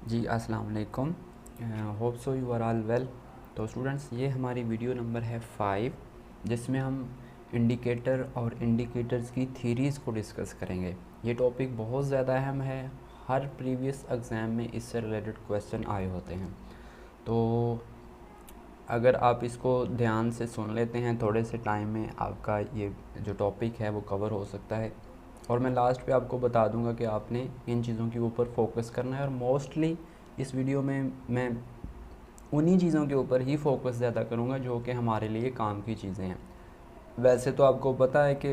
जी अस्सलाम वालेकुम। Hope so you are all well. तो स्टूडेंट्स, ये हमारी वीडियो नंबर है 5, जिसमें हम इंडिकेटर और इंडिकेटर्स की थीरीज़ को डिस्कस करेंगे। ये टॉपिक बहुत ज़्यादा अहम है, हर प्रीवियस एग्ज़ाम में इससे रिलेटेड क्वेश्चन आए होते हैं। तो अगर आप इसको ध्यान से सुन लेते हैं, थोड़े से टाइम में आपका ये जो टॉपिक है वो कवर हो सकता है। और मैं लास्ट पे आपको बता दूंगा कि आपने इन चीज़ों के ऊपर फोकस करना है। और मोस्टली इस वीडियो में मैं उन्हीं चीज़ों के ऊपर ही फोकस ज़्यादा करूँगा जो कि हमारे लिए काम की चीज़ें हैं। वैसे तो आपको पता है कि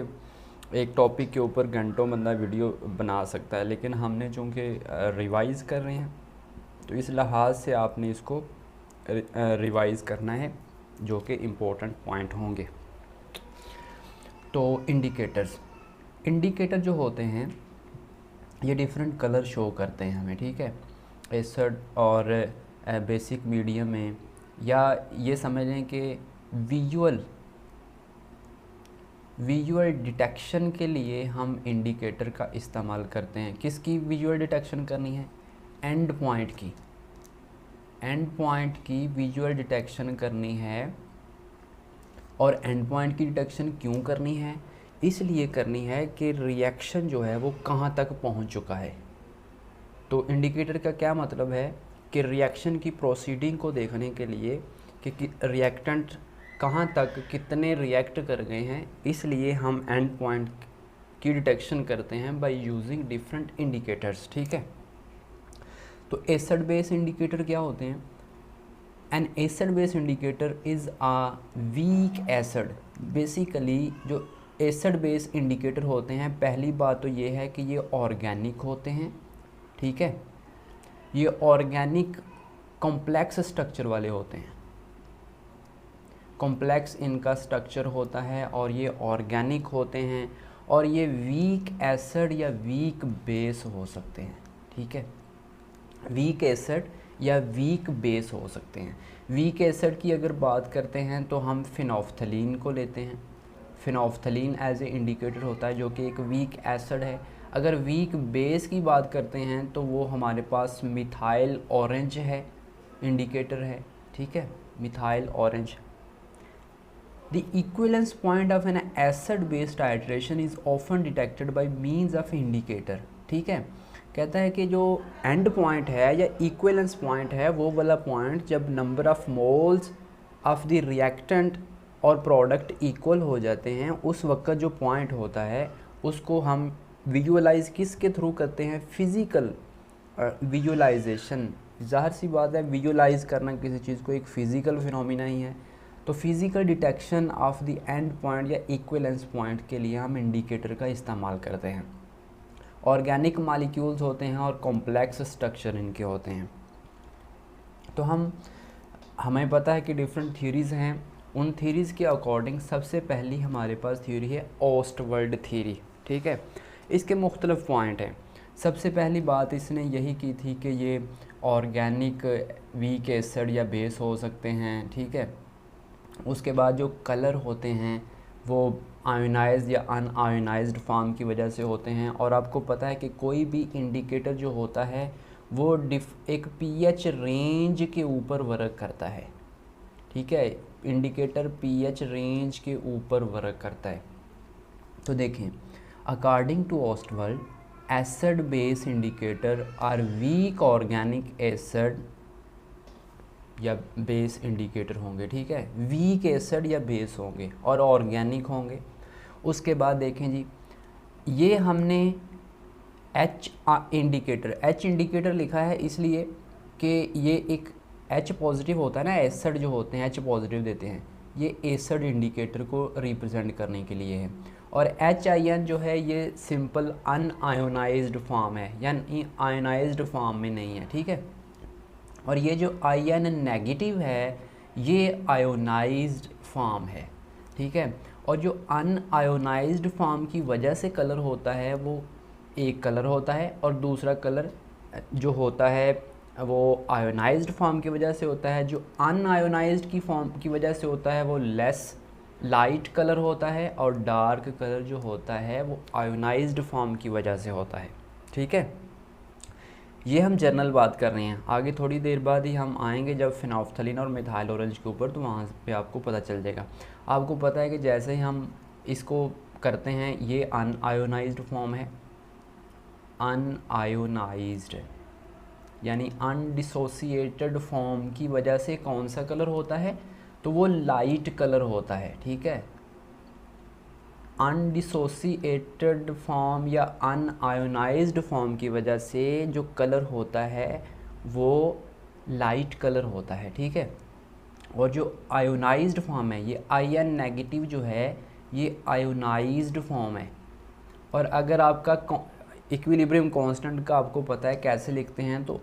एक टॉपिक के ऊपर घंटों बंदा वीडियो बना सकता है, लेकिन हमने चूँकि रिवाइज़ कर रहे हैं तो इस लिहाज से आपने इसको रिवाइज़ करना है, जो कि इम्पोर्टेंट पॉइंट होंगे। तो इंडिकेटर जो होते हैं ये डिफरेंट कलर शो करते हैं हमें, ठीक है। एसिड और बेसिक मीडियम में, या ये समझ लें कि विजुअल डिटेक्शन के लिए हम इंडिकेटर का इस्तेमाल करते हैं। किसकी विजुअल डिटेक्शन करनी है? एंड पॉइंट की विजुअल डिटेक्शन करनी है। और एंड पॉइंट की डिटेक्शन क्यों करनी है? इसलिए करनी है कि रिएक्शन जो है वो कहाँ तक पहुँच चुका है। तो इंडिकेटर का क्या मतलब है कि रिएक्शन की प्रोसीडिंग को देखने के लिए कि रिएक्टेंट कहाँ तक कितने रिएक्ट कर गए हैं, इसलिए हम एंड पॉइंट की डिटेक्शन करते हैं बाय यूजिंग डिफरेंट इंडिकेटर्स, ठीक है। तो एसिड बेस इंडिकेटर क्या होते हैं? An acid base indicator is a weak acid. Basically जो एसिड बेस इंडिकेटर होते हैं, पहली बात तो ये है कि ये ऑर्गेनिक होते हैं, ठीक है। ये ऑर्गेनिक कॉम्प्लेक्स स्ट्रक्चर वाले होते हैं, कॉम्प्लेक्स इनका स्ट्रक्चर होता है और ये ऑर्गेनिक होते हैं। और ये वीक एसिड या वीक बेस हो सकते हैं, ठीक है। वीक एसिड या वीक बेस हो सकते हैं। वीक एसिड की अगर बात करते हैं तो हम फिनोल्फ्थलीन को लेते हैं। फिनोल्फ्थलीन एज ए इंडिकेटर होता है, जो कि एक वीक एसिड है। अगर वीक बेस की बात करते हैं तो वो हमारे पास मिथाइल ऑरेंज है, इंडिकेटर है, ठीक है, methyl orange. The equivalence point of an acid-base titration is often detected by means of indicator, ठीक है। कहता है कि जो एंड पॉइंट है या इक्विवेलेंस पॉइंट है, वो वाला पॉइंट जब number of moles of the reactant और प्रोडक्ट इक्वल हो जाते हैं, उस वक्त जो पॉइंट होता है उसको हम विजुअलाइज किसके थ्रू करते हैं? Physical visualisation. ज़ाहिर सी बात है, विजुअलाइज करना किसी चीज़ को एक फ़िज़िकल फिनोमिना ही है। तो physical detection of the end point या इक्विवेलेंस पॉइंट के लिए हम इंडिकेटर का इस्तेमाल करते हैं। ऑर्गेनिक मॉलिक्यूल्स होते हैं और कॉम्प्लेक्स स्ट्रक्चर इनके होते हैं। तो हमें पता है कि डिफरेंट थ्योरीज़ हैं। उन थ्योरीज़ के अकॉर्डिंग सबसे पहली हमारे पास थ्योरी है ओस्टवर्ल्ड थ्योरी, ठीक है। इसके मुख्तलिफ पॉइंट हैं। सबसे पहली बात इसने यही की थी कि ये ऑर्गेनिक वीक एसिड या बेस हो सकते हैं, ठीक है। उसके बाद जो कलर होते हैं वो आयोनाइज्ड या अनआयोनाइज्ड फॉर्म की वजह से होते हैं। और आपको पता है कि कोई भी इंडिकेटर जो होता है वो एक पीएच रेंज के ऊपर वर्क करता है, ठीक है। इंडिकेटर पीएच रेंज के ऊपर वर्क करता है। तो देखें, according to Ostwald, acid base indicator are weak organic acid या बेस इंडिकेटर होंगे, ठीक है। वीक एसिड या बेस होंगे और ऑर्गेनिक होंगे। उसके बाद देखें जी, ये हमने एच इंडिकेटर लिखा है इसलिए कि ये एक एच पॉजिटिव होता है ना, एसिड जो होते हैं एच पॉजिटिव देते हैं, ये एसिड इंडिकेटर को रिप्रेजेंट करने के लिए है। और HIN जो है ये सिंपल अनआयोनाइज्ड फॉर्म है, यानी आयोनाइज्ड फॉर्म में नहीं है, ठीक है। और ये जो IN नेगेटिव है ये आयोनाइज्ड फॉर्म है, ठीक है। और जो अनआयोनाइज्ड फॉर्म की वजह से कलर होता है वो एक कलर होता है, और दूसरा कलर जो होता है वो आयोनाइज्ड फॉर्म की वजह से होता है। जो अनआयोनाइज्ड की फॉर्म की वजह से होता है वो लेस लाइट कलर होता है, और डार्क कलर जो होता है वो आयोनाइज्ड फॉर्म की वजह से होता है, ठीक है। ये हम जनरल बात कर रहे हैं, आगे थोड़ी देर बाद ही हम आएंगे जब फिनोल्फ्थलीन और मिथाइल ऑरेंज के ऊपर, तो वहाँ पे आपको पता चल जाएगा। आपको पता है कि जैसे ही हम इसको करते हैं, ये अनआयोनाइज्ड फॉर्म है, अनआयोनाइज्ड यानी अनडिसोसिएटेड फॉर्म की वजह से कौन सा कलर होता है, तो वो लाइट कलर होता है, ठीक है। अनडिसोसिएटेड फॉर्म या अनआयोनाइज्ड फॉर्म की वजह से जो कलर होता है वो लाइट कलर होता है, ठीक है। और जो आयोनाइज्ड फॉर्म है, ये आयन नेगेटिव जो है, ये आयोनाइज्ड फॉर्म है। और अगर आपका इक्विलिब्रियम कांस्टेंट का आपको पता है कैसे लिखते हैं, तो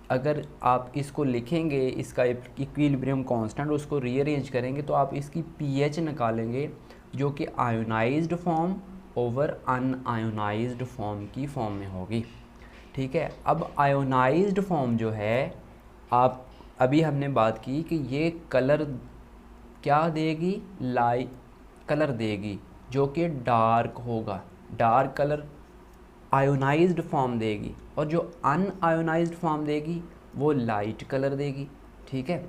अगर आप इसको लिखेंगे, इसका इक्विलिब्रियम कांस्टेंट, उसको रीअरेंज करेंगे तो आप इसकी पीएच निकालेंगे, जो कि ionised form over unionised form की फॉर्म में होगी, ठीक है। अब आयोनाइज्ड फॉर्म जो है, आप अभी हमने बात की कि ये कलर क्या देगी, लाइट कलर देगी, जो कि डार्क होगा, डार्क कलर आयोनाइज्ड फॉर्म देगी, और जो अनआयोनाइज्ड फॉर्म देगी वो लाइट कलर देगी, ठीक है।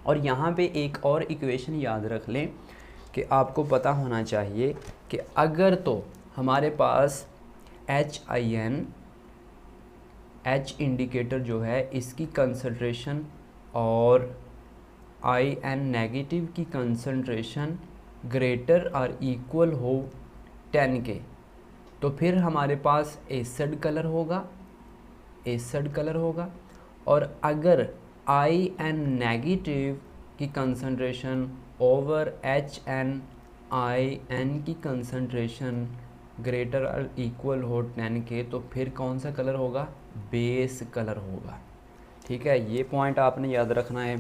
और यहाँ पे एक और इक्वेशन याद रख लें कि आपको पता होना चाहिए कि अगर तो हमारे पास H इंडिकेटर जो है, इसकी कंसंट्रेशन और IN नेगेटिव की कंसंट्रेशन ग्रेटर और इक्वल हो 10 के, तो फिर हमारे पास एसिड कलर होगा। और अगर IN नेगेटिव की कंसंट्रेशन ओवर HN IN की कंसंट्रेशन ग्रेटर और इक्वल हो 10 के, तो फिर कौन सा कलर होगा, बेस कलर होगा, ठीक है। ये पॉइंट आपने याद रखना है।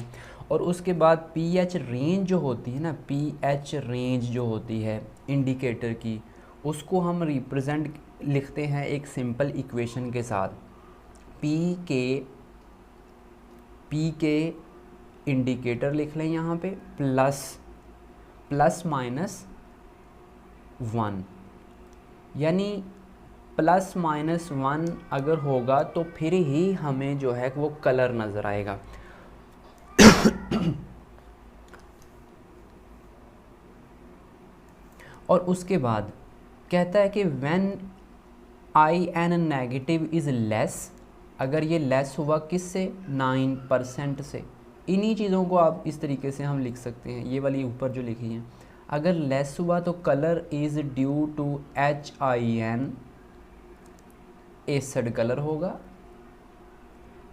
और उसके बाद pH रेंज जो होती है ना, pH रेंज जो होती है इंडिकेटर की, उसको हम रिप्रेजेंट लिखते हैं एक सिंपल इक्वेशन के साथ। P के इंडिकेटर लिख लें यहाँ पे प्लस माइनस 1, यानी प्लस माइनस 1 अगर होगा तो फिर ही हमें जो है वो कलर नज़र आएगा। और उसके बाद कहता है कि when IN negative is less, अगर ये लेस हुआ किससे, 9% से। इन्हीं चीज़ों को आप इस तरीके से हम लिख सकते हैं, ये वाली ऊपर जो लिखी हैं, अगर लेस हुआ तो colour is due to HIN, acid colour होगा।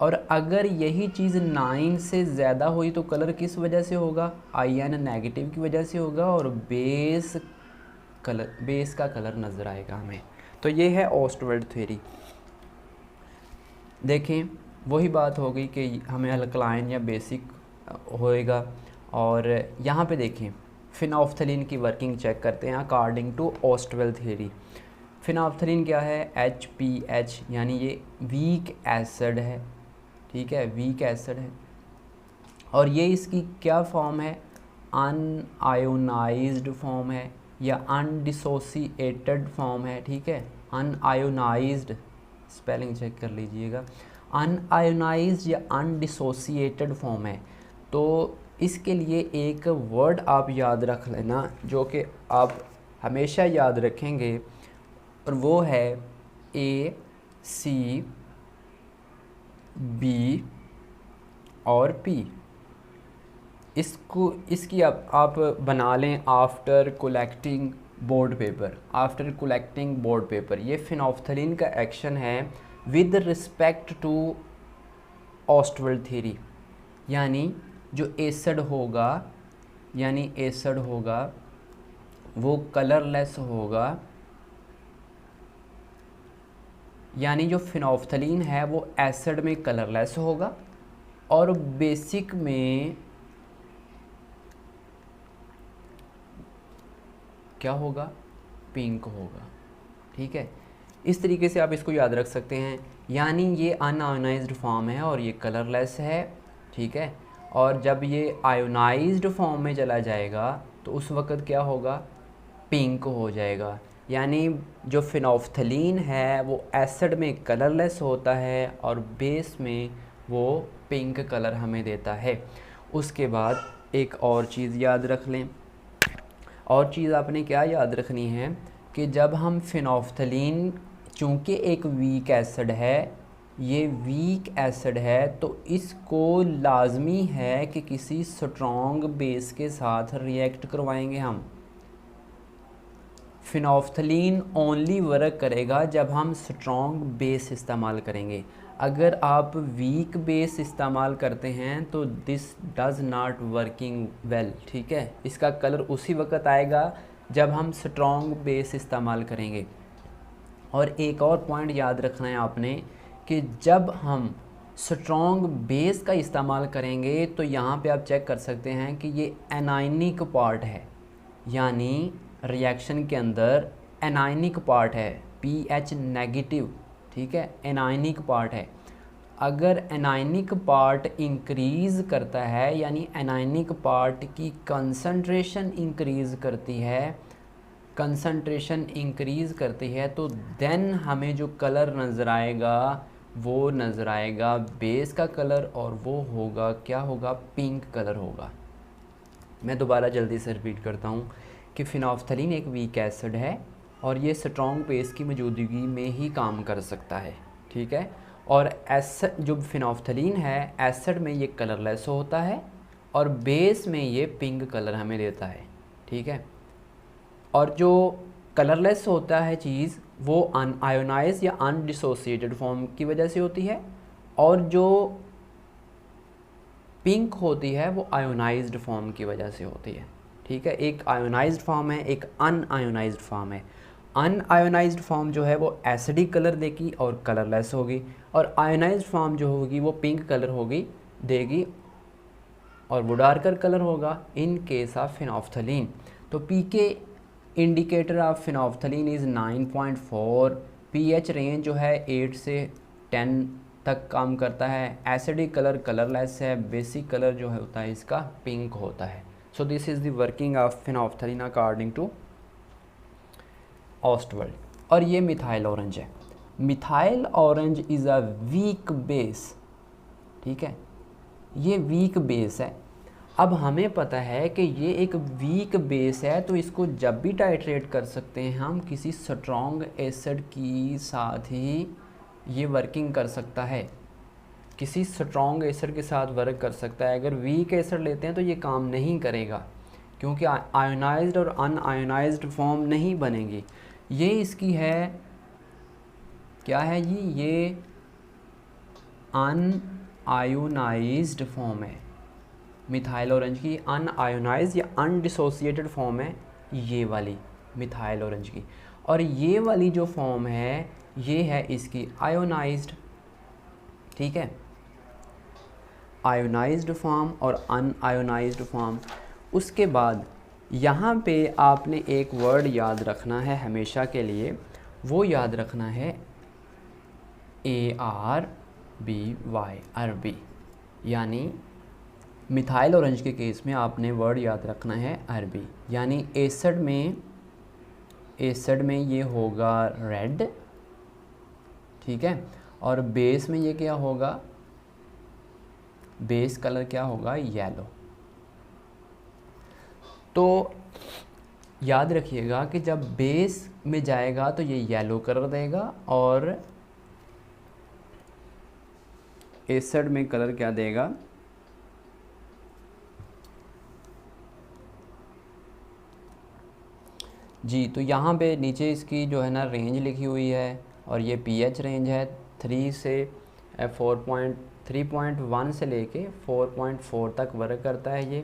और अगर यही चीज़ 9 से ज़्यादा हुई तो कलर किस वजह से होगा, IN नेगेटिव की वजह से होगा, और बेस का कलर नज़र आएगा हमें। तो ये है ओस्टवर्ड थ्योरी। देखें, वही बात हो गई कि हमें अल्कलाइन या बेसिक होएगा। और यहाँ पे देखें, फिनोल्फ्थलीन की वर्किंग चेक करते हैं अकॉर्डिंग टू ओस्टवर्ड थ्योरी। फिनोल्फ्थलीन क्या है, HPH, यानी ये वीक एसिड है, ठीक है, वीक एसिड है। और ये इसकी क्या फॉर्म है, अनआयोनाइज्ड फॉर्म है या अनडिसोसिएटेड फॉर्म है, ठीक है। अनआयोनाइज्ड, स्पेलिंग चेक कर लीजिएगा, अनआयोनाइज्ड या अनडिसोसिएटेड फॉर्म है। तो इसके लिए एक वर्ड आप याद रख लेना, जो कि आप हमेशा याद रखेंगे, और वो है ACB और P। इसकी आप बना लें आफ्टर कलेक्टिंग बोर्ड पेपर। ये फिनोल्फ्थलीन का एक्शन है विद रिस्पेक्ट टू ओस्टवर्ड थ्योरी, यानी जो एसिड होगा वो कलरलेस होगा, यानी जो फिनोल्फ्थलीन है वो एसिड में कलरलेस होगा और बेसिक में क्या होगा, पिंक होगा, ठीक है। इस तरीके से आप इसको याद रख सकते हैं, यानी ये अनआयोनाइज्ड फॉर्म है और ये कलरलेस है, ठीक है। और जब ये आयोनाइज्ड फॉर्म में चला जाएगा तो उस वक़्त क्या होगा, पिंक हो जाएगा। यानी जो फिनोल्फ्थलीन है वो एसिड में कलरलेस होता है और बेस में वो पिंक कलर हमें देता है। उसके बाद एक और चीज़ याद रख लें, और चीज़ आपने क्या याद रखनी है कि जब हम फिनोल्फ्थलीन, चूँकि एक वीक एसिड है, ये वीक एसिड है, तो इसको लाजमी है कि किसी स्ट्रॉन्ग बेस के साथ रिएक्ट करवाएंगे हम। फिनोल्फ्थलीन ओनली वर्क करेगा जब हम स्ट्रॉन्ग बेस इस्तेमाल करेंगे। अगर आप वीक बेस इस्तेमाल करते हैं तो this does not working well, ठीक है। इसका कलर उसी वक्त आएगा जब हम स्ट्रॉन्ग बेस इस्तेमाल करेंगे। और एक और पॉइंट याद रखना है आपने कि जब हम स्ट्रॉन्ग बेस का इस्तेमाल करेंगे तो यहाँ पे आप चेक कर सकते हैं कि ये एनायनिक पार्ट है, यानी रिएक्शन के अंदर एनायनिक पार्ट है, pH नेगेटिव, ठीक है, एनायनिक पार्ट है। अगर एनायनिक पार्ट इंक्रीज़ करता है, यानी एनायनिक पार्ट की कंसंट्रेशन इंक्रीज़ करती है, कंसंट्रेशन इंक्रीज़ करती है, तो देन हमें जो कलर नज़र आएगा वो नज़र आएगा बेस का कलर, और वो होगा क्या होगा, पिंक कलर होगा। मैं दोबारा जल्दी से रिपीट करता हूँ कि फिनोल्फ्थलीन एक वीक एसिड है और ये स्ट्रॉन्ग बेस की मौजूदगी में ही काम कर सकता है, ठीक है। और एसिड, जो फिनोल्फ्थलीन है, एसिड में ये कलरलेस होता है और बेस में ये पिंक कलर हमें देता है, ठीक है। और जो कलरलेस होता है चीज़ वो अनआयोनाइज या अनडिसोसिएटेड फॉर्म की वजह से होती है, और जो पिंक होती है वो आयोनाइज्ड फॉर्म की वजह से होती है, ठीक है। एक आयोनाइज्ड फॉर्म है, एक अनआयोनाइज्ड फॉर्म है। अनआयोनाइज्ड फॉर्म जो है वो एसिडिक कलर देगी और कलरलेस होगी, और आयोनाइज्ड फॉर्म जो होगी वो पिंक कलर होगी देगी और वो डार्कर कलर होगा इन केस ऑफ फिनोल्फ्थलीन। तो pK indicator of phenolphthalein is 9.4। pH range जो है 8 से 10 तक काम करता है। एसिडिक कलर कलरलेस है, बेसिक कलर जो है होता है इसका पिंक होता है। So this is the working of phenolphthalein according to Ostwald. और ये मिथाइल ऑरेंज है। Methyl orange is a weak base, ठीक है, ये वीक बेस है। अब हमें पता है कि ये एक वीक बेस है, तो इसको जब भी टाइट्रेट कर सकते हैं हम किसी स्ट्रॉन्ग एसिड की साथ ही ये वर्किंग कर सकता है, किसी स्ट्रॉन्ग एसिड के साथ वर्क कर सकता है। अगर वीक एसिड लेते हैं तो ये काम नहीं करेगा, क्योंकि आयोनाइज्ड और अनआयोनाइज्ड फॉर्म नहीं बनेगी। ये इसकी है, क्या है ये अनआयोनाइज्ड फॉर्म है। मिथाइल ऑरेंज की अनआयोनाइज्ड या अनडिसोसिएटेड फॉर्म है ये वाली मिथाइल ऑरेंज की। और ये वाली जो फॉर्म है ये है इसकी आयोनाइज्ड, ठीक है, आयोनाइज्ड फॉर्म और अनआयोनाइज्ड फॉर्म। उसके बाद यहाँ पे आपने एक वर्ड याद रखना है हमेशा के लिए, वो याद रखना है ARBY, अरबी। यानी मिथाइल ऑरेंज के केस में आपने वर्ड याद रखना है अरबी, यानी एसिड में ये होगा रेड, ठीक है, और बेस में ये क्या होगा, बेस कलर क्या होगा, येलो। तो याद रखिएगा कि जब बेस में जाएगा तो ये येलो कलर देगा, और एसिड में कलर क्या देगा, जी। तो यहाँ पे नीचे इसकी जो है ना रेंज लिखी हुई है, और ये pH रेंज है 3 से 3.1 से लेके 4.4 तक वर्क करता है ये।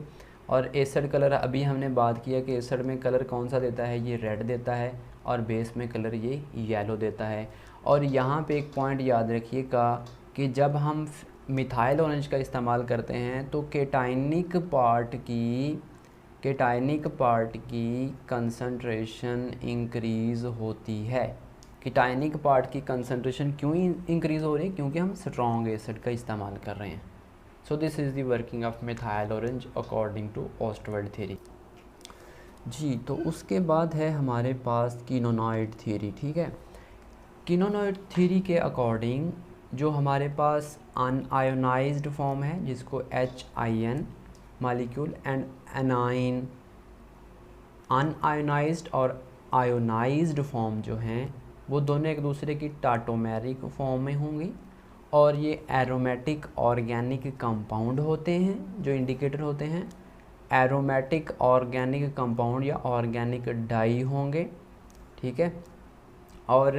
और एसिड कलर अभी हमने बात किया कि एसिड में कलर कौन सा देता है, ये रेड देता है, और बेस में कलर ये येलो देता है। और यहाँ पे एक पॉइंट याद रखिएगा कि जब हम मिथाइल ऑरेंज का इस्तेमाल करते हैं तो केटाइनिक पार्ट की कंसंट्रेशन इंक्रीज़ होती है। केटाइनिक पार्ट की कंसंट्रेशन क्यों इंक्रीज़ हो रही है, क्योंकि हम स्ट्रॉन्ग एसिड का इस्तेमाल कर रहे हैं। So this is the working of methyl orange according to Ostwald theory. जी, तो उसके बाद है हमारे पास कीनोनॉइड थ्योरी, ठीक है। कीनोनॉइड थ्योरी के अकॉर्डिंग जो हमारे पास अनआयोनाइज्ड फॉर्म है जिसको HIN molecule and A9, unionised और आयोनाइज्ड फॉर्म जो हैं वो दोनों एक दूसरे की टाटोमेरिक फॉर्म में होंगी और ये एरोमेटिक ऑर्गेनिक कंपाउंड होते हैं जो इंडिकेटर होते हैं एरोमेटिक ऑर्गेनिक कंपाउंड या ऑर्गेनिक डाई होंगे, ठीक है। और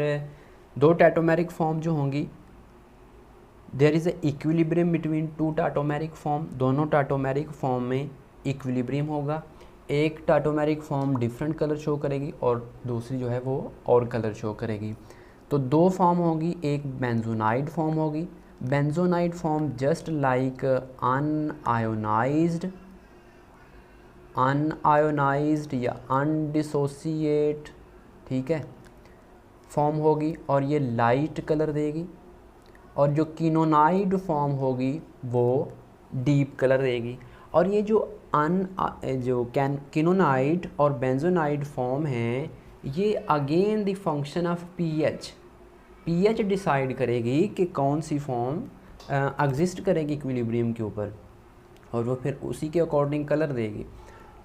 दो टाटोमेरिक फॉर्म जो होंगी, there is a equilibrium between two tautomeric form, दोनों टाटोमेरिक फॉर्म में इक्विलिब्रियम होगा। एक tautomeric form different colour show करेगी और दूसरी जो है वो और कलर शो करेगी। तो दो फॉर्म होगी, एक बेंजोनाइड फॉर्म होगी। Benzenoid form just like unionised या अनडिसोसिएट, ठीक है, फॉर्म होगी और ये लाइट कलर देगी। और जो कीनोनाइड फॉर्म होगी वो डीप कलर देगी। और ये जो कीनोनाइड और बेंजोनाइड फॉर्म हैं ये again the function of pH decide करेगी कि कौन सी फॉर्म एग्जिस्ट करेगी इक्विलिब्रियम के ऊपर और वो फिर उसी के अकॉर्डिंग कलर देगी।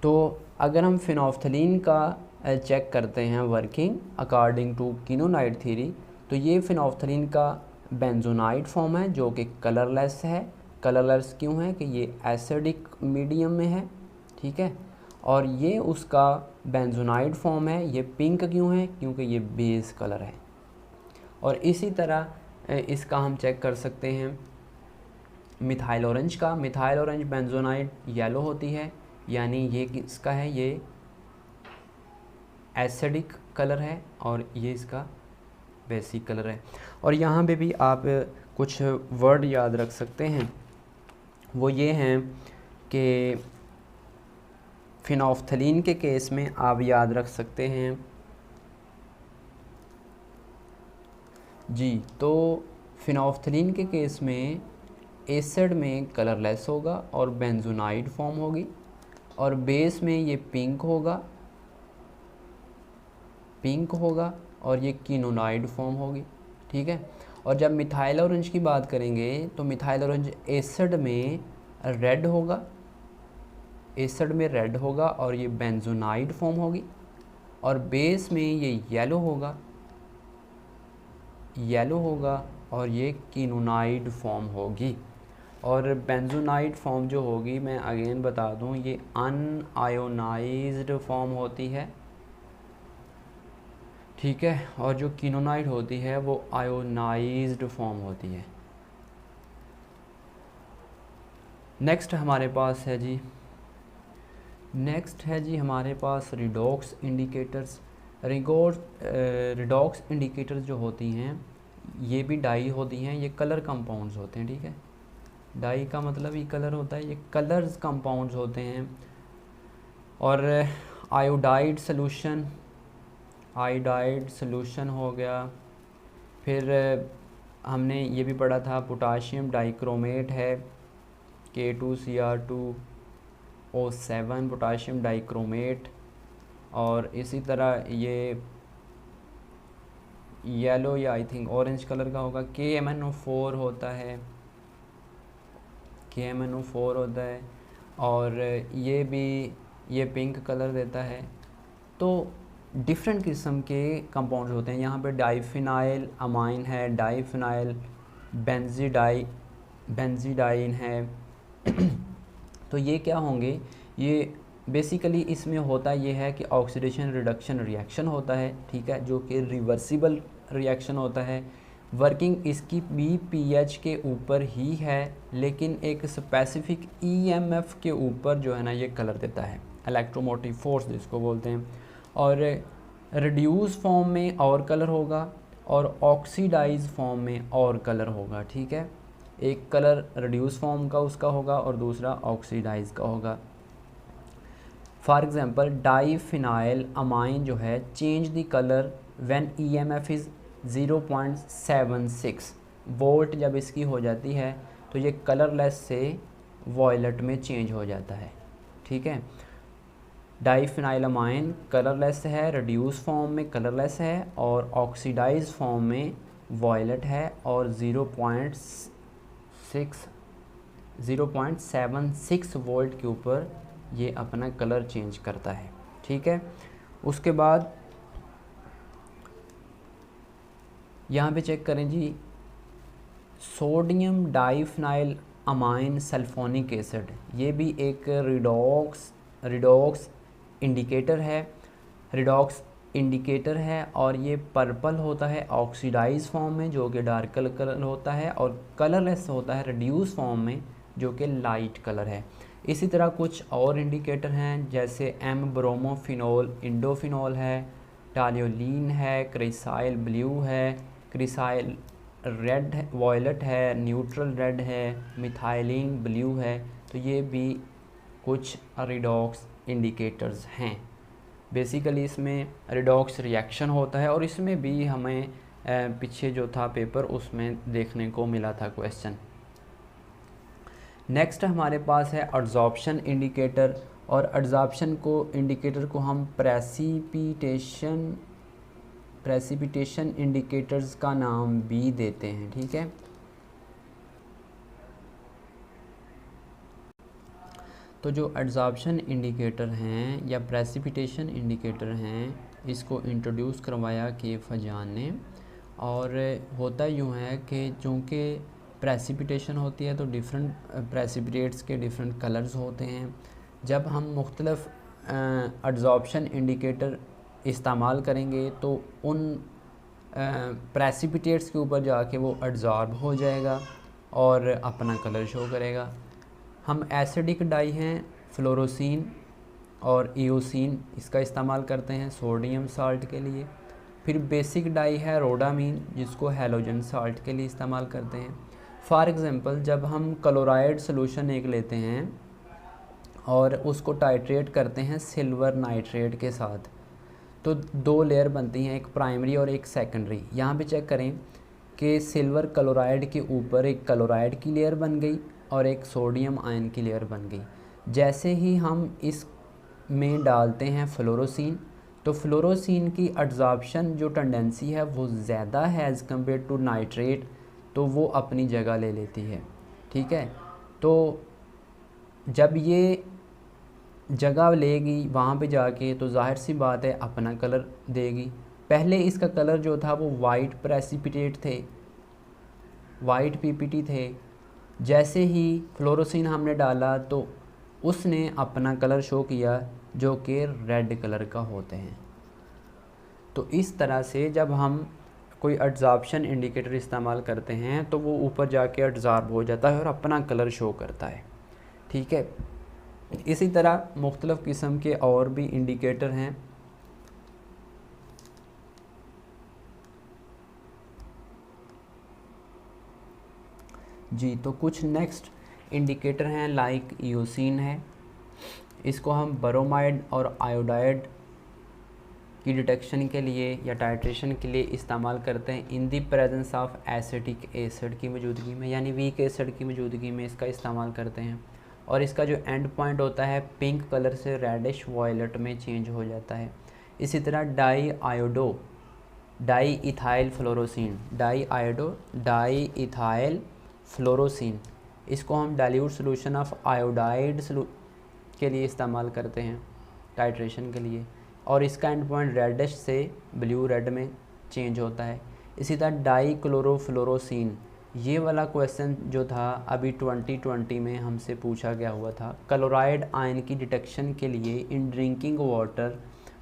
तो अगर हम फिनोल्फथलीन का चेक करते हैं वर्किंग अकॉर्डिंग टू कीनोनाइड थ्योरी, तो ये फिनोल्फथलीन का बेंजोनाइड फॉर्म है जो कि कलरलेस है। कलरलेस क्यों है कि ये एसिडिक मीडियम में है, ठीक है। और ये उसका बेंजोनाइड फॉर्म है, ये पिंक क्यों है क्योंकि ये बेस कलर है। और इसी तरह इसका हम चेक कर सकते हैं मिथाइल ऑरेंज का। मिथाइल ऑरेंज बेंजोनाइड येलो होती है, यानी ये किसका है, ये एसिडिक कलर है और ये इसका बेसिक कलर है। और यहाँ पे भी आप कुछ वर्ड याद रख सकते हैं, वो ये हैं कि फिनोल्फथलीन के केस में आप याद रख सकते हैं जी, तो फिनोल्फथलीन के केस में एसिड में कलरलेस होगा और बेंजोनाइड फॉर्म होगी और बेस में ये पिंक होगा और ये कीनोनाइड फॉर्म होगी, ठीक है। और जब मिथाइल ऑरेंज की बात करेंगे तो मिथाइल ऑरेंज एसिड में रेड होगा और ये बेंजोनाइड फॉर्म होगी और बेस में ये येलो होगा और ये कीनोनाइड फॉर्म होगी। और बेंजोनाइड फॉर्म जो होगी मैं अगेन बता दूं ये अनआयोनाइज्ड फॉर्म होती है, ठीक है। और जो कीनोनाइड होती है वो आयोनाइज्ड फॉर्म होती है। नेक्स्ट है जी हमारे पास रिडॉक्स इंडिकेटर्स। रिडॉक्स इंडिकेटर्स जो होती हैं ये भी डाई होती हैं, ये कलर कंपाउंड्स होते हैं, ठीक है। डाई का मतलब ही कलर होता है, ये कलर्स कंपाउंड्स होते हैं। और आयोडाइड सोल्यूशन हो गया। फिर हमने ये भी पढ़ा था पोटाशियम डाइक्रोमेट है K2Cr2O7 पोटाशियम डाइक्रोमेट। और इसी तरह ये येलो या आई थिंक ऑरेंज कलर का होगा KMnO4 होता है और ये पिंक कलर देता है। तो डिफरेंट किस्म के कंपाउंड्स होते हैं। यहाँ पे डाइफिनाइल अमाइन है, डाइफिनाइल बेंजीडाइन है तो ये क्या होंगे, ये बेसिकली इसमें होता ये है कि ऑक्सीडेशन रिडक्शन रिएक्शन होता है, ठीक है, जो कि रिवर्सिबल रिएक्शन होता है। वर्किंग इसकी भी पीएच के ऊपर ही है लेकिन एक स्पेसिफिक ईएमएफ के ऊपर जो है ना ये कलर देता है, इलेक्ट्रोमोटिव फोर्स जिसको बोलते हैं। और रिड्यूस फॉर्म में और कलर होगा और ऑक्सीडाइज फॉर्म में और कलर होगा, ठीक है। एक कलर रिड्यूस फॉर्म का उसका होगा और दूसरा ऑक्सीडाइज का होगा। फॉर एग्जांपल डाइफिनाइल अमाइन जो है change the colour when EMF is 0.76 volt. जब इसकी हो जाती है तो ये कलरलेस से वॉयलेट में चेंज हो जाता है, ठीक है। डाईफिनाइलमाइन कलरलेस है, रिड्यूस फॉर्म में कलरलेस है और ऑक्सीडाइज फॉर्म में वॉयलेट है और 0.76 वोल्ट के ऊपर ये अपना कलर चेंज करता है। ठीक है, उसके बाद यहाँ पे चेक करें जी, sodium diphenyl amine sulphonic acid, ये भी एक रिडॉक्स इंडिकेटर है और ये पर्पल होता है ऑक्सीडाइज फॉर्म में जो कि डार्क कलर होता है और कलरलेस होता है रिड्यूस फॉर्म में जो कि लाइट कलर है। इसी तरह कुछ और इंडिकेटर हैं जैसे एम ब्रोमोफिनोल इंडोफिनोल है, टालियोलिन है, क्रिसाइल ब्लू है, क्रिसाइल रेड है, वॉयलेट है, न्यूट्रल रेड है, मिथाइलिन ब्लू है। तो ये भी कुछ रिडॉक्स इंडिकेटर्स हैं। बेसिकली इसमें रिडॉक्स रिएक्शन होता है और इसमें भी हमें पीछे जो था पेपर उसमें देखने को मिला था क्वेश्चन। नेक्स्ट हमारे पास है एड्सॉर्प्शन इंडिकेटर और एड्सॉर्प्शन इंडिकेटर को हम प्रेसिपिटेशन इंडिकेटर्स का नाम भी देते हैं। ठीक है, तो जो एड्सॉर्प्शन इंडिकेटर हैं या प्रेसिपिटेशन इंडिकेटर हैं इसको इंट्रोड्यूस करवाया केफ जान ने। और होता यूँ है कि चूँकि प्रेसिपिटेशन होती है तो डिफरेंट प्रेसिपिटेट्स के डिफरेंट कलर्स होते हैं। जब हम मुख्तलिफ एड्सॉर्प्शन इंडिकेटर इस्तेमाल करेंगे तो उन प्रेसिपिटेट्स के ऊपर जाके वो एड्सॉर्ब हो जाएगा और अपना कलर शो करेगा। हम एसिडिक डाई हैं फ्लोरोसिन और इयोसिन, इसका इस्तेमाल करते हैं सोडियम साल्ट के लिए। फिर बेसिक डाई है रोडामीन जिसको हैलोजन साल्ट के लिए इस्तेमाल करते हैं। फॉर एग्ज़ाम्पल जब हम क्लोराइड सोल्यूशन एक लेते हैं और उसको टाइट्रेट करते हैं सिल्वर नाइट्रेट के साथ तो दो लेयर बनती हैं, एक प्राइमरी और एक सेकेंडरी। यहाँ पे चेक करें कि सिल्वर क्लोराइड के ऊपर एक क्लोराइड की लेयर बन गई और एक सोडियम आयन की लेयर बन गई। जैसे ही हम इस में डालते हैं फ्लोरोसिन तो फ्लोरोसिन की एड्सॉर्प्शन जो टेंडेंसी है वो ज़्यादा है एज़ कम्पेयर टू नाइट्रेट, तो वो अपनी जगह ले लेती है। ठीक है, तो जब ये जगह लेगी वहाँ पे जाके तो जाहिर सी बात है अपना कलर देगी। पहले इसका कलर जो था वो वाइट प्रेसिपिटेट थे, वाइट पीपीटी थे। जैसे ही फ्लोरोसिन हमने डाला तो उसने अपना कलर शो किया जो कि रेड कलर का होते हैं। तो इस तरह से जब हम कोई एड्सॉर्प्शन इंडिकेटर इस्तेमाल करते हैं तो वो ऊपर जाके एड्सॉर्ब हो जाता है और अपना कलर शो करता है। ठीक है, इसी तरह मुख्तलिफ़ किस्म के और भी इंडिकेटर हैं। जी, तो कुछ नेक्स्ट इंडिकेटर हैं लाइक इयोसिन है, इसको हम ब्रोमाइड और आयोडाइड की डिटेक्शन के लिए या टाइट्रेशन के लिए इस्तेमाल करते हैं in the presence of acetic acid की मौजूदगी में, यानी वीक एसिड की मौजूदगी में इसका इस्तेमाल करते हैं। और इसका जो एंड पॉइंट होता है पिंक कलर से रेडिश वॉयलेट में चेंज हो जाता है। इसी तरह डाई इथाइल फ्लोरोसिन, इसको हम डाइल्यूट सोल्यूशन ऑफ आयोडाइड के लिए इस्तेमाल करते हैं टाइट्रेशन के लिए, और इसका एंड पॉइंट रेडिश से ब्लू रेड में चेंज होता है। इसी तरह डाईक्लोरोफ्लोरोसिन, ये वाला क्वेश्चन जो था अभी 2020 में हमसे पूछा गया हुआ था। क्लोराइड आयन की डिटेक्शन के लिए इन ड्रिंकिंग वाटर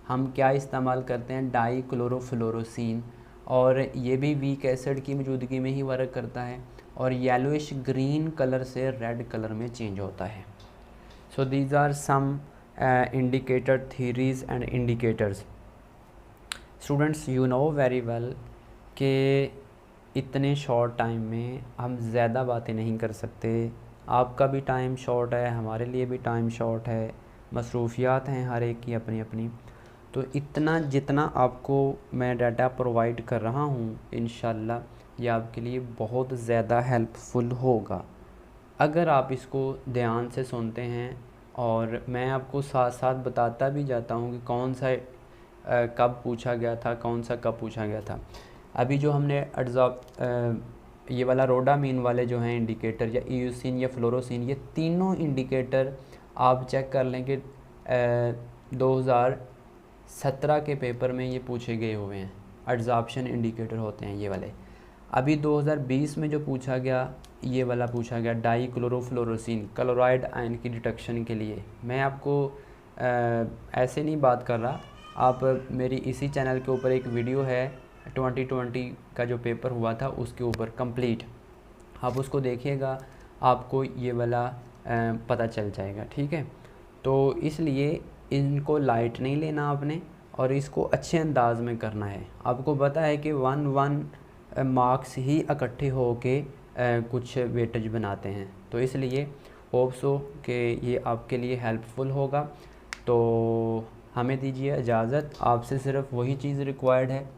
हम क्या इस्तेमाल करते हैं, डाईक्लोरोफ्लोरोसिन, और ये भी वीक एसिड की मौजूदगी में ही वर्क करता है और येलोइश ग्रीन कलर से रेड कलर में चेंज होता है। So these are some indicator theories and indicators. Students, you know very well कि इतने शॉर्ट टाइम में हम ज़्यादा बातें नहीं कर सकते। आपका भी टाइम शॉर्ट है, हमारे लिए भी टाइम शॉर्ट है, मसरूफियात हैं हर एक की अपनी अपनी। तो इतना जितना आपको मैं डाटा प्रोवाइड कर रहा हूँ इंशाल्लाह ये आपके लिए बहुत ज़्यादा हेल्पफुल होगा अगर आप इसको ध्यान से सुनते हैं और मैं आपको साथ साथ बताता भी जाता हूँ कि कौन सा कब पूछा गया था, कौन सा कब पूछा गया था। अभी जो हमने ये वाला रोडामीन वाले जो हैं इंडिकेटर, या ईयूसिन या फ्लोरोसिन, ये तीनों इंडिकेटर आप चेक कर लें कि 2017 के पेपर में ये पूछे गए हुए हैं। एब्जॉर्प्शन इंडिकेटर होते हैं ये वाले। अभी 2020 में जो पूछा गया, ये वाला पूछा गया डाईक्लोरोफ्लोरोसिन, क्लोराइड आयन की डिटेक्शन के लिए। मैं आपको ऐसे नहीं बात कर रहा, आप मेरी इसी चैनल के ऊपर एक वीडियो है 2020 का जो पेपर हुआ था उसके ऊपर कंप्लीट, आप उसको देखिएगा, आपको ये वाला पता चल जाएगा, ठीक है। तो इसलिए इनको लाइट नहीं लेना आपने, और इसको अच्छे अंदाज में करना है। आपको पता है कि 1 मार्क्स ही इकट्ठे हो के कुछ वेटेज बनाते हैं, तो इसलिए होप्स हो कि ये आपके लिए हेल्पफुल होगा। तो हमें दीजिए इजाज़त, आपसे सिर्फ वही चीज़ रिक्वायर्ड है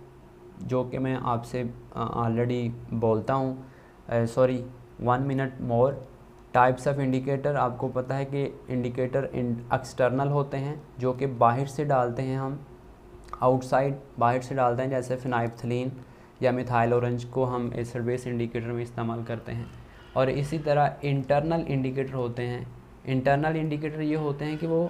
जो कि मैं आपसे ऑलरेडी बोलता हूँ। Sorry, 1 minute more. Types of indicator, आपको पता है कि इंडिकेटर एक्सटर्नल होते हैं जो कि बाहर से डालते हैं, हम आउटसाइड बाहर से डालते हैं, जैसे फिनाइल्फ्थलीन या मिथाइल ऑरेंज को हम एसिड बेस इंडिकेटर में इस्तेमाल करते हैं। और इसी तरह इंटरनल इंडिकेटर होते हैं। इंटरनल इंडिकेटर ये होते हैं कि वो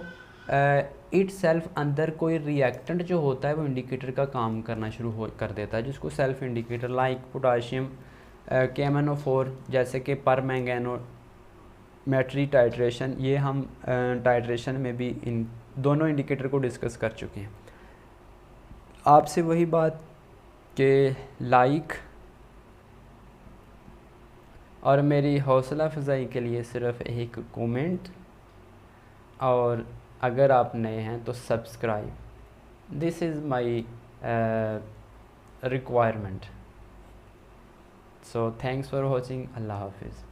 इट सेल्फ अंदर कोई रिएक्टेंट जो होता है वो इंडिकेटर का काम करना शुरू कर देता है, जिसको self indicator, like potassium KMnO4, जैसे कि पर मैंगनोमेट्री टाइट्रेशन। ये हम टाइट्रेशन में भी इन दोनों इंडिकेटर को डिस्कस कर चुके हैं। आपसे वही बात कि लाइक और मेरी हौसला अफजाई के लिए सिर्फ एक कमेंट, और अगर आप नए हैं तो subscribe. This is my requirement. So thanks for watching. अल्लाह हाफिज़।